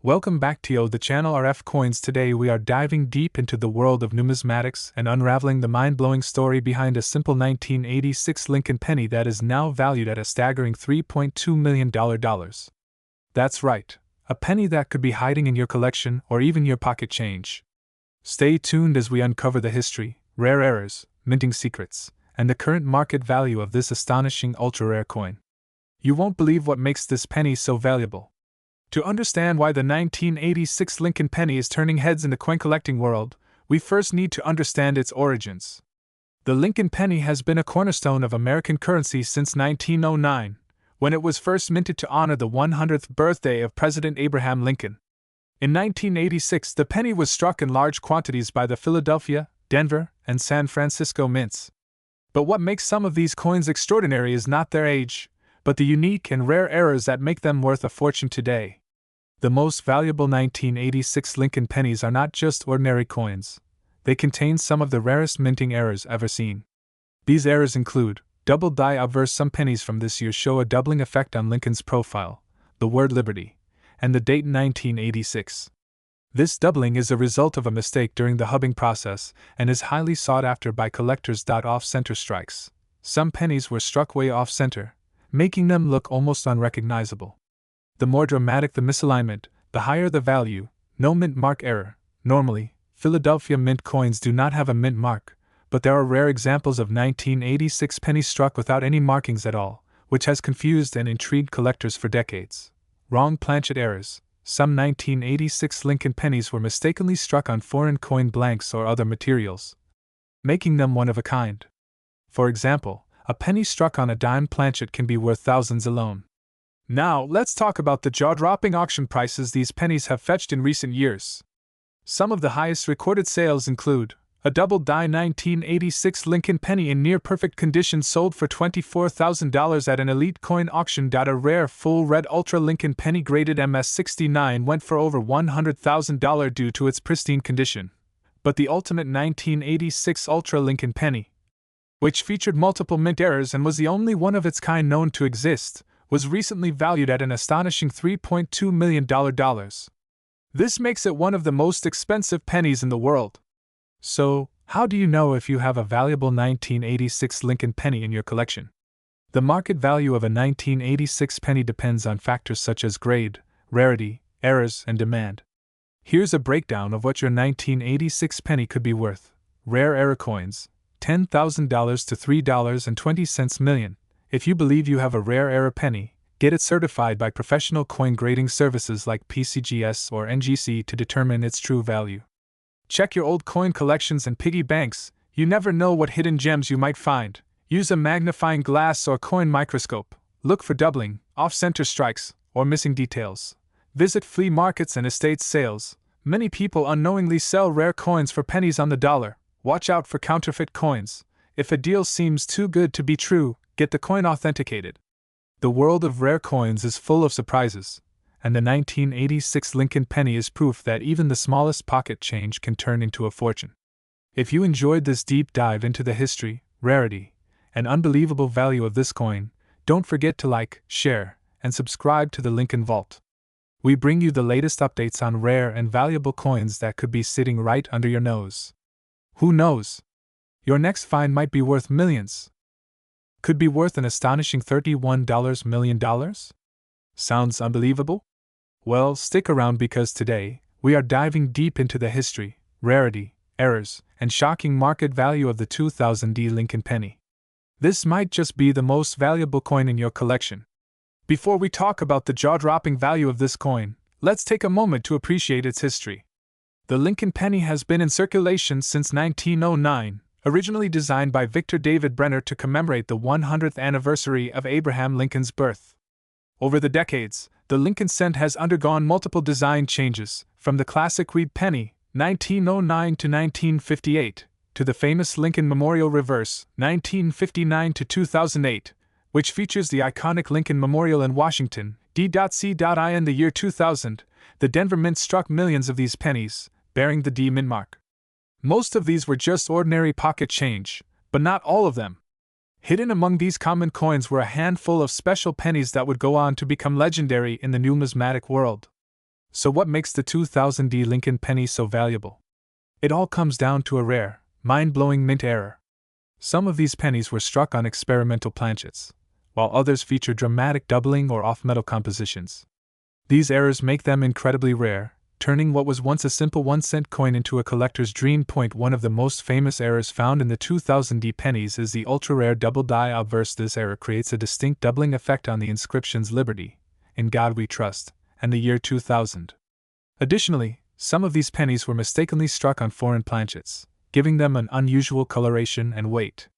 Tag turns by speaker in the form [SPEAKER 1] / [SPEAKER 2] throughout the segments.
[SPEAKER 1] Welcome back to the channel RFCoins. Today we are diving deep into the world of numismatics and unraveling the mind-blowing story behind a simple 1986 Lincoln penny that is now valued at a staggering $3.2 million. That's right, a penny that could be hiding in your collection or even your pocket change. Stay tuned as we uncover the history, rare errors, minting secrets, and the current market value of this astonishing ultra-rare coin. You won't believe what makes this penny so valuable. To understand why the 1986 Lincoln penny is turning heads in the coin collecting world, we first need to understand its origins. The Lincoln penny has been a cornerstone of American currency since 1909, when it was first minted to honor the 100th birthday of President Abraham Lincoln. In 1986, the penny was struck in large quantities by the Philadelphia, Denver, and San Francisco mints. But what makes some of these coins extraordinary is not their age, but the unique and rare errors that make them worth a fortune today. The most valuable 1986 Lincoln pennies are not just ordinary coins. They contain some of the rarest minting errors ever seen. These errors include: double die obverse. Some pennies from this year show a doubling effect on Lincoln's profile, the word liberty, and the date 1986. This doubling is a result of a mistake during the hubbing process and is highly sought after by collectors. Off-center strikes. Some pennies were struck way off-center, making them look almost unrecognizable. The more dramatic the misalignment, the higher the value. No mint mark error. Normally, Philadelphia mint coins do not have a mint mark, but there are rare examples of 1986 pennies struck without any markings at all, which has confused and intrigued collectors for decades. Wrong planchet errors. Some 1986 Lincoln pennies were mistakenly struck on foreign coin blanks or other materials, making them one of a kind. For example, a penny struck on a dime planchet can be worth thousands alone. Now, let's talk about the jaw-dropping auction prices these pennies have fetched in recent years. Some of the highest recorded sales include: a double-die 1986 Lincoln penny in near-perfect condition sold for $24,000 at an elite coin auction. A rare full-red Ultra Lincoln penny graded MS69 went for over $100,000 due to its pristine condition. But the ultimate 1986 Ultra Lincoln penny, which featured multiple mint errors and was the only one of its kind known to exist, was recently valued at an astonishing $3.2 million. This makes it one of the most expensive pennies in the world. So, how do you know if you have a valuable 1986 Lincoln penny in your collection? The market value of a 1986 penny depends on factors such as grade, rarity, errors, and demand. Here's a breakdown of what your 1986 penny could be worth. Rare error coins: $10,000 to $3.20 million. If you believe you have a rare error penny, get it certified by professional coin grading services like PCGS or NGC to determine its true value. Check your old coin collections and piggy banks. You never know what hidden gems you might find. Use a magnifying glass or coin microscope. Look for doubling, off-center strikes, or missing details. Visit flea markets and estate sales. Many people unknowingly sell rare coins for pennies on the dollar. Watch out for counterfeit coins. If a deal seems too good to be true, get the coin authenticated. The world of rare coins is full of surprises, and the 1986 Lincoln penny is proof that even the smallest pocket change can turn into a fortune. If you enjoyed this deep dive into the history, rarity, and unbelievable value of this coin, don't forget to like, share, and subscribe to the Lincoln Vault. We bring you the latest updates on rare and valuable coins that could be sitting right under your nose. Who knows? Your next find might be worth millions. Could be worth an astonishing $31 million? Sounds unbelievable? Well, stick around because today, we are diving deep into the history, rarity, errors, and shocking market value of the 2000 Lincoln penny. This might just be the most valuable coin in your collection. Before we talk about the jaw-dropping value of this coin, let's take a moment to appreciate its history. The Lincoln penny has been in circulation since 1909, originally designed by Victor David Brenner to commemorate the 100th anniversary of Abraham Lincoln's birth. Over the decades, the Lincoln cent has undergone multiple design changes, from the classic Reed penny, 1909 to 1958, to the famous Lincoln Memorial Reverse, 1959 to 2008, which features the iconic Lincoln Memorial in Washington, D.C. In the year 2000, the Denver Mint struck millions of these pennies, bearing the D mint mark. Most of these were just ordinary pocket change, but not all of them. Hidden among these common coins were a handful of special pennies that would go on to become legendary in the numismatic world. So what makes the 2000D Lincoln penny so valuable? It all comes down to a rare, mind-blowing mint error. Some of these pennies were struck on experimental planchets, while others feature dramatic doubling or off-metal compositions. These errors make them incredibly rare, turning what was once a simple 1-cent coin into a collector's dream. One of the most famous errors found in the 2000D pennies is the ultra-rare double die obverse. This error creates a distinct doubling effect on the inscriptions "Liberty, in God We Trust," and the year 2000. Additionally, some of these pennies were mistakenly struck on foreign planchets, giving them an unusual coloration and weight.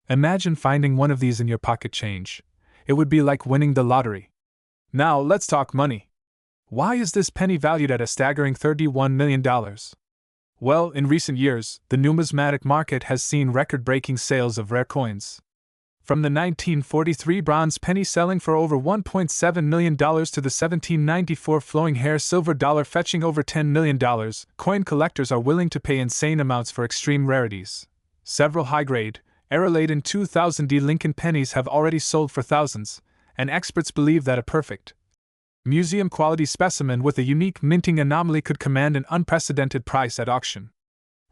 [SPEAKER 1] Imagine finding one of these in your pocket change. It would be like winning the lottery. Now let's talk money. Why is this penny valued at a staggering $31 million? Well, in recent years, the numismatic market has seen record-breaking sales of rare coins. From the 1943 bronze penny selling for over $1.7 million to the 1794 flowing hair silver dollar fetching over $10 million, coin collectors are willing to pay insane amounts for extreme rarities. Several high-grade, error-laden 2000D Lincoln pennies have already sold for thousands, and experts believe that a perfect, museum-quality specimen with a unique minting anomaly could command an unprecedented price at auction.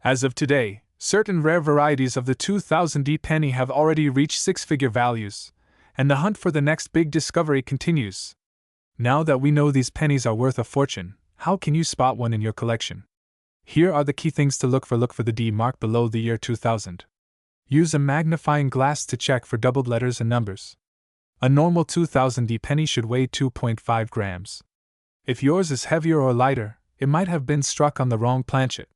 [SPEAKER 1] As of today, certain rare varieties of the 2000D penny have already reached six-figure values, and the hunt for the next big discovery continues. Now that we know these pennies are worth a fortune, how can you spot one in your collection? Here are the key things to look for. Look for the D mark below the year 2000. Use a magnifying glass to check for doubled letters and numbers. A normal 2000D penny should weigh 2.5 grams. If yours is heavier or lighter, it might have been struck on the wrong planchet.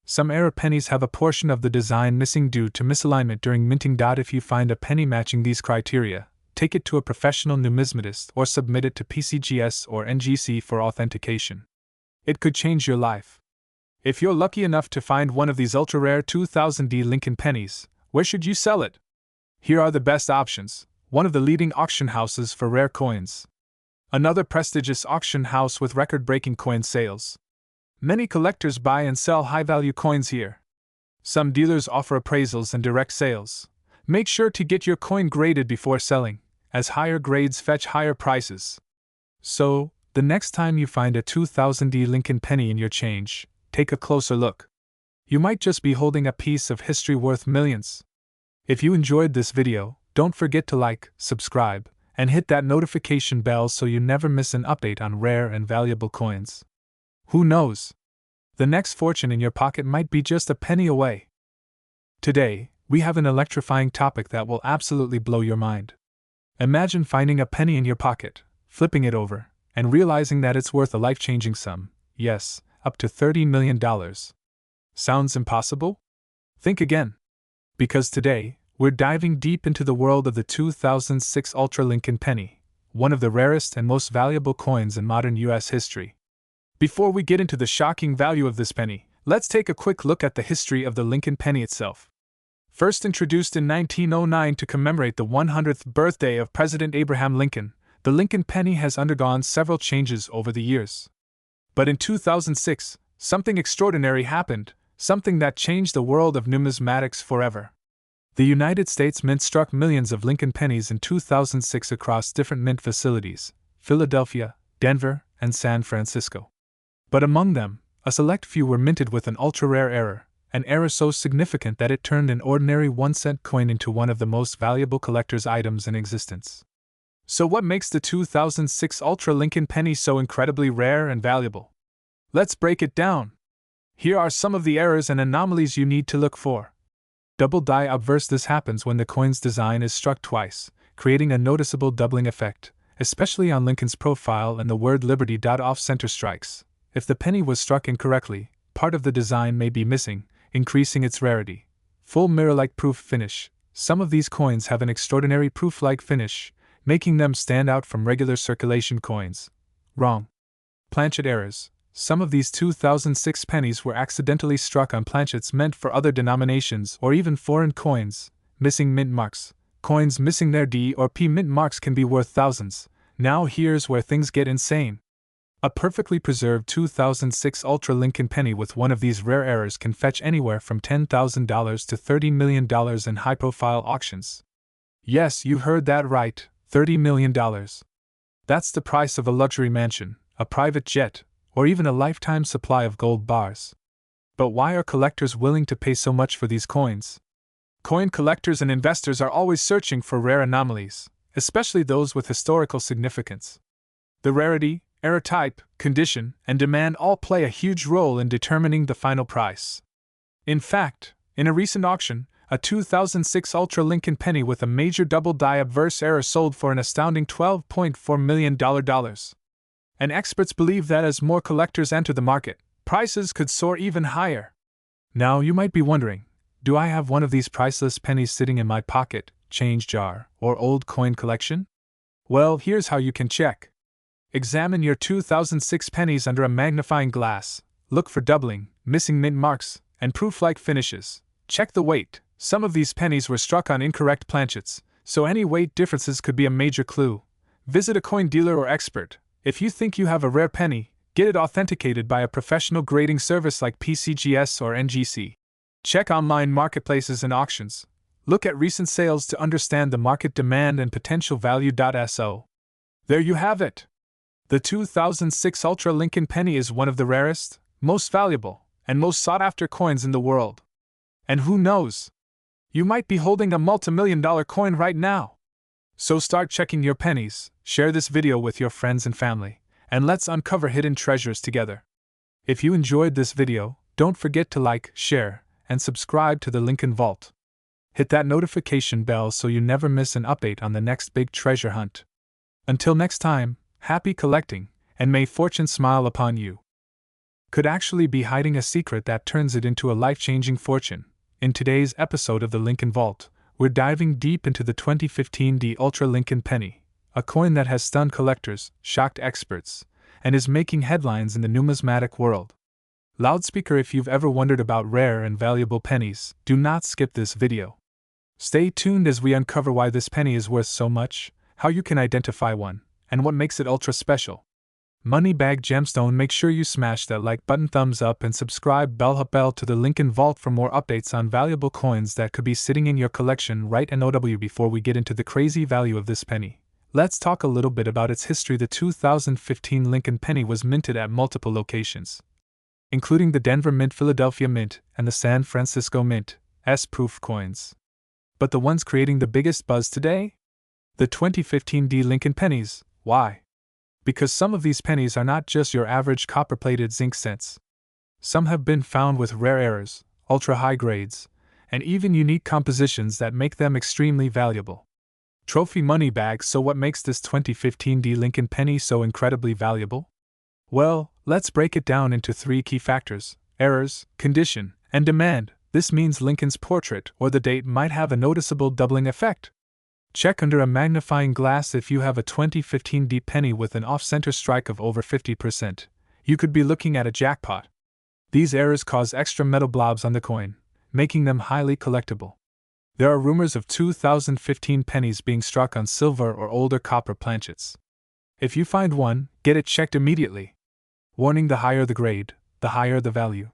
[SPEAKER 1] Some error pennies have a portion of the design missing due to misalignment during minting. If you find a penny matching these criteria, take it to a professional numismatist or submit it to PCGS or NGC for authentication. It could change your life. If you're lucky enough to find one of these ultra-rare 2000D Lincoln pennies, where should you sell it? Here are the best options. One of the leading auction houses for rare coins. Another prestigious auction house with record-breaking coin sales. Many collectors buy and sell high-value coins here. Some dealers offer appraisals and direct sales. Make sure to get your coin graded before selling, as higher grades fetch higher prices. So, the next time you find a 2000D Lincoln penny in your change, take a closer look. You might just be holding a piece of history worth millions. If you enjoyed this video, don't forget to like, subscribe, and hit that notification bell so you never miss an update on rare and valuable coins. Who knows? The next fortune in your pocket might be just a penny away. Today, we have an electrifying topic that will absolutely blow your mind. Imagine finding a penny in your pocket, flipping it over, and realizing that it's worth a life-changing sum, yes, up to $30 million. Sounds impossible? Think again. Because today, we're diving deep into the world of the 2006 Ultra Lincoln penny, one of the rarest and most valuable coins in modern U.S. history. Before we get into the shocking value of this penny, let's take a quick look at the history of the Lincoln penny itself. First introduced in 1909 to commemorate the 100th birthday of President Abraham Lincoln, the Lincoln penny has undergone several changes over the years. But in 2006, something extraordinary happened, something that changed the world of numismatics forever. The United States Mint struck millions of Lincoln pennies in 2006 across different mint facilities: Philadelphia, Denver, and San Francisco. But among them, a select few were minted with an ultra-rare error, an error so significant that it turned an ordinary 1-cent coin into one of the most valuable collector's items in existence. So what makes the 2006 Ultra Lincoln penny so incredibly rare and valuable? Let's break it down. Here are some of the errors and anomalies you need to look for. Double die obverse. This happens when the coin's design is struck twice, creating a noticeable doubling effect, especially on Lincoln's profile and the word Liberty. Off-center strikes. If the penny was struck incorrectly, part of the design may be missing, increasing its rarity. Full mirror-like proof finish. Some of these coins have an extraordinary proof-like finish, making them stand out from regular circulation coins. Wrong. Planchet errors. Some of these 2006 pennies were accidentally struck on planchets meant for other denominations or even foreign coins. Missing mint marks. Coins missing their D or P mint marks can be worth thousands. Now here's where things get insane. A perfectly preserved 2006 Ultra Lincoln penny with one of these rare errors can fetch anywhere from $10,000 to $30 million in high-profile auctions. Yes, you heard that right, $30 million. That's the price of a luxury mansion, a private jet, or even a lifetime supply of gold bars. But why are collectors willing to pay so much for these coins? Coin collectors and investors are always searching for rare anomalies, especially those with historical significance. The rarity, era type, condition, and demand all play a huge role in determining the final price. In fact, in a recent auction, a 2006 Ultra Lincoln penny with a major double die obverse error sold for an astounding $12.4 million. And experts believe that as more collectors enter the market, prices could soar even higher. Now you might be wondering, do I have one of these priceless pennies sitting in my pocket, change jar, or old coin collection? Well, here's how you can check. Examine your 2006 pennies under a magnifying glass. Look for doubling, missing mint marks, and proof-like finishes. Check the weight. Some of these pennies were struck on incorrect planchets, so any weight differences could be a major clue. Visit a coin dealer or expert. If you think you have a rare penny, get it authenticated by a professional grading service like PCGS or NGC. Check online marketplaces and auctions. Look at recent sales to understand the market demand and potential value. So, there you have it. The 2006 Ultra Lincoln penny is one of the rarest, most valuable, and most sought-after coins in the world. And who knows? You might be holding a multi-million-dollar coin right now. So start checking your pennies, share this video with your friends and family, and let's uncover hidden treasures together. If you enjoyed this video, don't forget to like, share, and subscribe to the Lincoln Vault. Hit that notification bell so you never miss an update on the next big treasure hunt. Until next time, happy collecting, and may fortune smile upon you. Could actually be hiding a secret that turns it into a life-changing fortune. In today's episode of the Lincoln Vault, we're diving deep into the 2015 Ultra Lincoln penny, a coin that has stunned collectors, shocked experts, and is making headlines in the numismatic world. Loudspeaker, if you've ever wondered about rare and valuable pennies, do not skip this video. Stay tuned as we uncover why this penny is worth so much, how you can identify one, and what makes it ultra special. Moneybag Gemstone, make sure you smash that like button, thumbs up, and subscribe bell to the Lincoln Vault for more updates on valuable coins that could be sitting in your collection right now. Before we get into the crazy value of this penny, let's talk a little bit about its history. The 2015 Lincoln penny was minted at multiple locations, including the Denver Mint, Philadelphia Mint, and the San Francisco Mint, proof coins. But the ones creating the biggest buzz today? The 2015 Lincoln pennies. Why? Because some of these pennies are not just your average copper-plated zinc cents. Some have been found with rare errors, ultra-high grades, and even unique compositions that make them extremely valuable. Trophy money bags. So what makes this 2015 Lincoln penny so incredibly valuable? Well, let's break it down into three key factors: errors, condition, and demand. This means Lincoln's portrait or the date might have a noticeable doubling effect. Check under a magnifying glass. If you have a 2015 penny with an off-center strike of over 50%, you could be looking at a jackpot. These errors cause extra metal blobs on the coin, making them highly collectible. There are rumors of 2015 pennies being struck on silver or older copper planchets. If you find one, get it checked immediately. Warning: the higher the grade, the higher the value.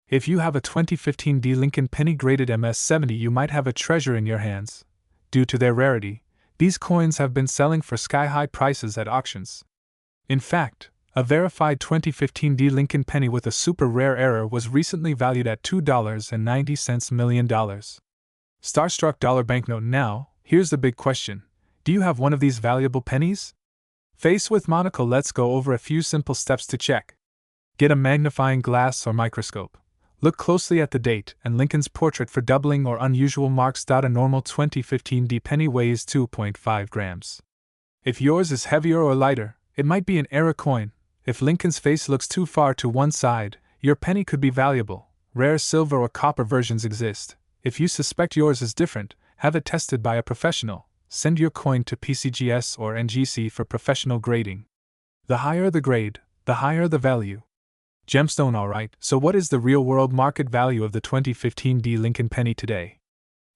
[SPEAKER 1] If you have a 2015 Lincoln penny graded MS-70, you might have a treasure in your hands. Due to their rarity, these coins have been selling for sky-high prices at auctions. In fact, a verified 2015 Lincoln penny with a super rare error was recently valued at $2.90 million. Starstruck dollar banknote. Now, here's the big question: do you have one of these valuable pennies? Face with monocle. Let's go over a few simple steps to check. Get a magnifying glass or microscope. Look closely at the date and Lincoln's portrait for doubling or unusual marks. A normal 2015 penny weighs 2.5 grams. If yours is heavier or lighter, it might be an error coin. If Lincoln's face looks too far to one side, your penny could be valuable. Rare silver or copper versions exist. If you suspect yours is different, have it tested by a professional. Send your coin to PCGS or NGC for professional grading. The higher the grade, the higher the value. Gemstone. Alright, so what is the real-world market value of the 2015 Lincoln penny today?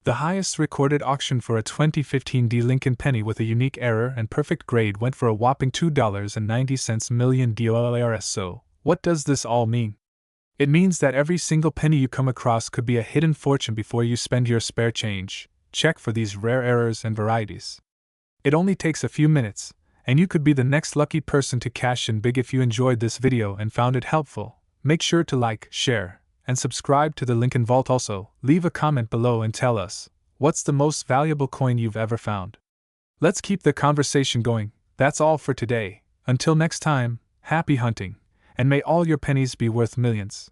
[SPEAKER 1] The highest recorded auction for a 2015 Lincoln penny with a unique error and perfect grade went for a whopping $2.90 million. So, what does this all mean? It means that every single penny you come across could be a hidden fortune. Before you spend your spare change, check for these rare errors and varieties. It only takes a few minutes, And you could be the next lucky person to cash in big. If you enjoyed this video and found it helpful, make sure to like, share, and subscribe to the Lincoln Vault. Also, leave a comment below and tell us, what's the most valuable coin you've ever found? Let's keep the conversation going. That's all for today. Until next time, happy hunting, and may all your pennies be worth millions.